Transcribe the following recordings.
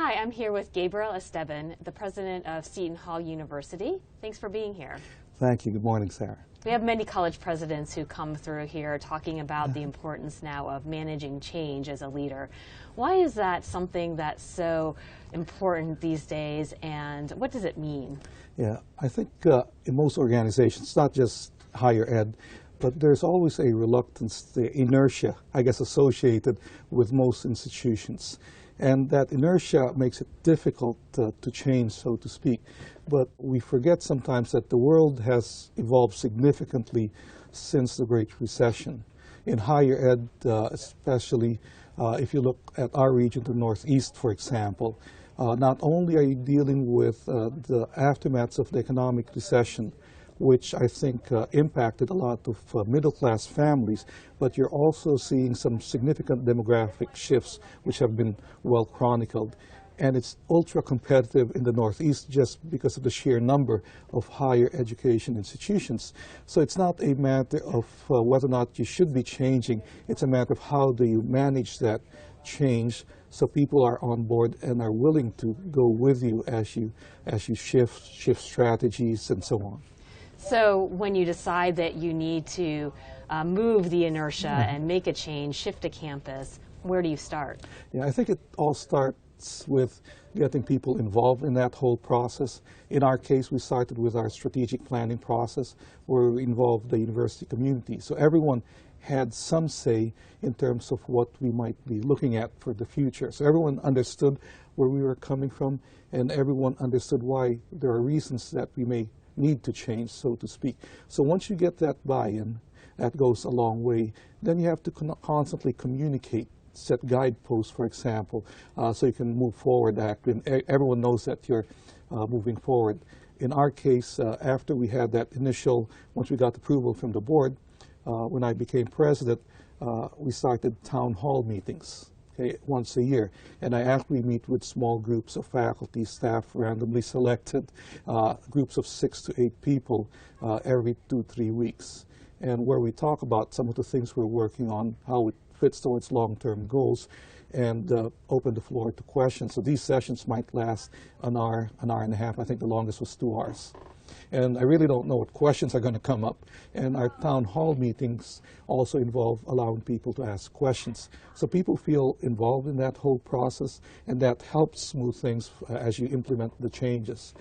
Hi, I'm here with Gabriel Esteban, the president of Seton Hall University. Thanks for being here. Thank you. Good morning, Sarah. We have many college presidents who come through here talking about the importance now of managing change as a leader. Why is that something that's so important these days, and what does it mean? Yeah, I think in most organizations, not just higher ed, but there's always a reluctance, the inertia, I guess, associated with most institutions. And that inertia makes it difficult to change, so to speak. But we forget sometimes that the world has evolved significantly since the Great Recession. In higher ed, especially if you look at our region, the Northeast, for example, not only are you dealing with the aftermaths of the economic recession, which I think impacted a lot of middle-class families, but you're also seeing some significant demographic shifts which have been well chronicled. And it's ultra-competitive in the Northeast just because of the sheer number of higher education institutions. So it's not a matter of whether or not you should be changing, it's a matter of how do you manage that change so people are on board and are willing to go with you as you shift strategies and so on. So when you decide that you need to move the inertia and make a change, shift a campus, where do you start? Yeah, I think it all starts with getting people involved in that whole process. In our case, we started with our strategic planning process where we involved the university community. So everyone had some say in terms of what we might be looking at for the future. So everyone understood where we were coming from, and everyone understood why there are reasons that we may need to change, so to speak. So once you get that buy-in, that goes a long way. Then you have to constantly communicate, set guideposts, for example, so you can move forward. Everyone knows that you're moving forward. In our case, after we had that initial, once we got approval from the board, when I became president, we started town hall meetings. Okay, once a year, and I actually meet with small groups of faculty, staff, randomly selected, groups of 6 to 8 people every 2-3 weeks, and where we talk about some of the things we're working on, how it fits towards long-term goals, and open the floor to questions. So these sessions might last an hour and a half. I think the longest was 2 hours. And I really don't know what questions are going to come up. And our town hall meetings also involve allowing people to ask questions. So people feel involved in that whole process, and that helps smooth things as you implement the changes.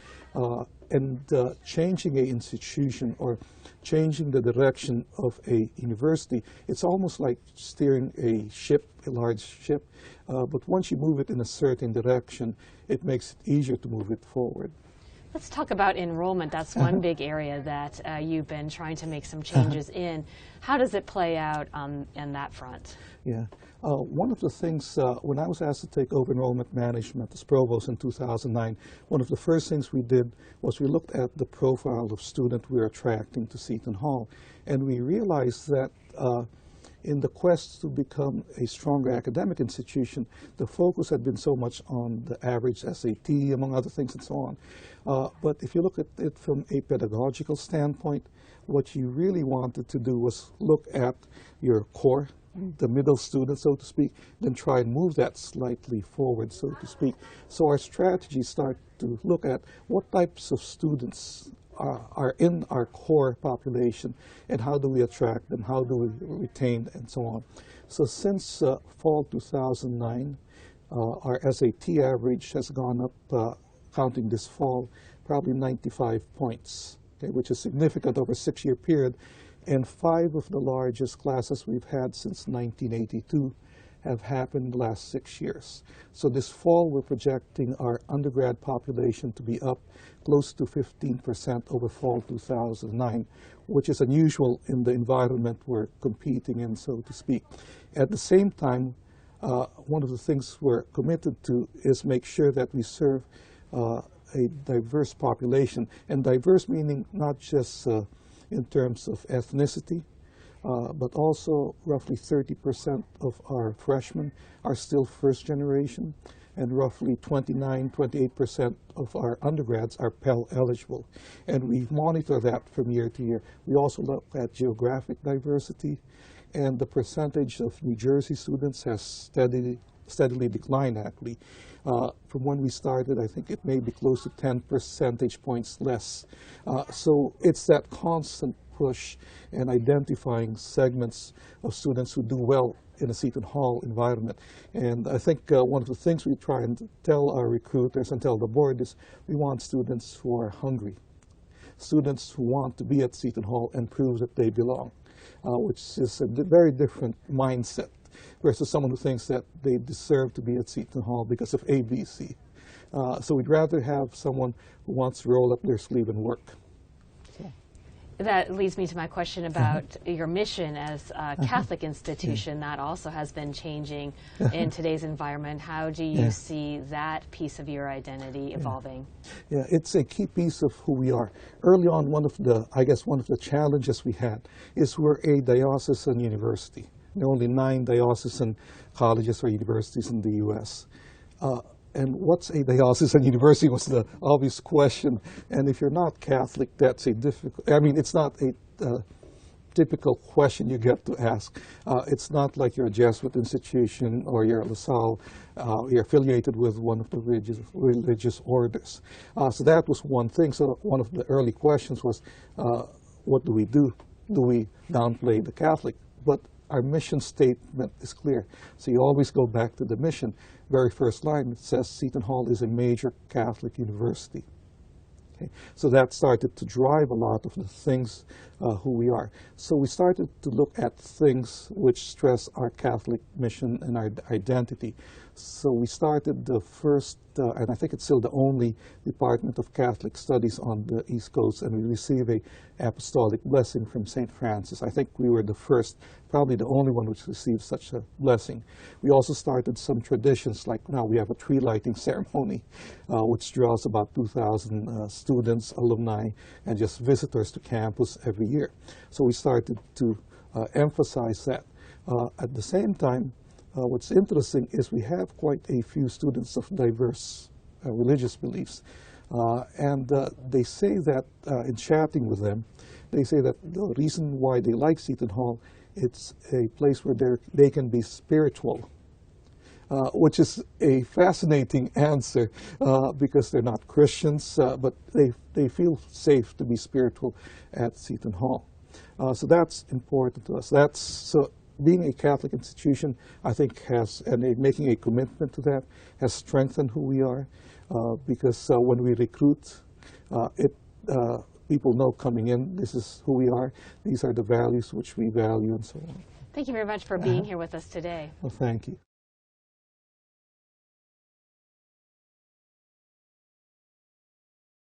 Changing an institution or changing the direction of a university, it's almost like steering a ship, a large ship. But once you move it in a certain direction, it makes it easier to move it forward. Let's talk about enrollment. That's one big area that you've been trying to make some changes in. How does it play out on that front? Yeah. One of the things, when I was asked to take over enrollment management as provost in 2009, one of the first things we did was we looked at the profile of student we were attracting to Seton Hall. And we realized that in the quest to become a stronger academic institution, the focus had been so much on the average SAT, among other things, and so on. But if you look at it from a pedagogical standpoint, what you really wanted to do was look at your core, the middle student, so to speak, then try and move that slightly forward, so to speak. So our strategies start to look at what types of students are in our core population, and how do we attract them, how do we retain, and so on. So since fall 2009, our SAT average has gone up, counting this fall, probably 95 points, okay, which is significant over a 6-year period. And 5 of the largest classes we've had since 1982 have happened in the last 6 years. So this fall, we're projecting our undergrad population to be up close to 15% over fall 2009, which is unusual in the environment we're competing in, so to speak. At the same time, one of the things we're committed to is make sure that we serve a diverse population, and diverse meaning not just in terms of ethnicity, but also roughly 30% of our freshmen are still first generation, and roughly 28% of our undergrads are Pell eligible. And we monitor that from year to year. We also look at geographic diversity, and the percentage of New Jersey students has steadily steadily declined actually. From when we started, I think it may be close to 10 percentage points less. So it's that constant push and identifying segments of students who do well in a Seton Hall environment. And I think one of the things we try and tell our recruiters and tell the board is we want students who are hungry, students who want to be at Seton Hall and prove that they belong, which is a very different mindset versus someone who thinks that they deserve to be at Seton Hall because of A, B, C. So we'd rather have someone who wants to roll up their sleeve and work. So. That leads me to my question about your mission as a Catholic institution. That also has been changing in today's environment. How do you see that piece of your identity evolving? Yeah, it's a key piece of who we are. Early on, one of the challenges we had is we're a diocesan university. There are only 9 diocesan colleges or universities in the U.S. And what's a diocesan university was the obvious question. And if you're not Catholic, that's a difficult, I mean, it's not a typical question you get to ask. It's not like you're a Jesuit institution or you're a LaSalle, you're affiliated with one of the religious orders. So that was one thing. So one of the early questions was, what do we do? Do we downplay the Catholic? But our mission statement is clear. So you always go back to the mission. Very first line, it says Seton Hall is a major Catholic university. Okay? So that started to drive a lot of the things who we are. So we started to look at things which stress our Catholic mission and our identity. So we started the first, and I think it's still the only Department of Catholic Studies on the East Coast, and we receive a apostolic blessing from St. Francis. I think we were the first, probably the only one which received such a blessing. We also started some traditions, like now we have a tree lighting ceremony, which draws about 2,000 students, alumni, and just visitors to campus every year. So we started to emphasize that. At the same time, what's interesting is we have quite a few students of diverse religious beliefs. And they say that in chatting with them, they say that the reason why they like Seton Hall, it's a place where they can be spiritual, which is a fascinating answer because they're not Christians, but they feel safe to be spiritual at Seton Hall. So that's important to us. So being a Catholic institution, I think making a commitment to that has strengthened who we are, because when we recruit, people know coming in, this is who we are, these are the values which we value, and so on. Thank you very much for being here with us today. Well, thank you.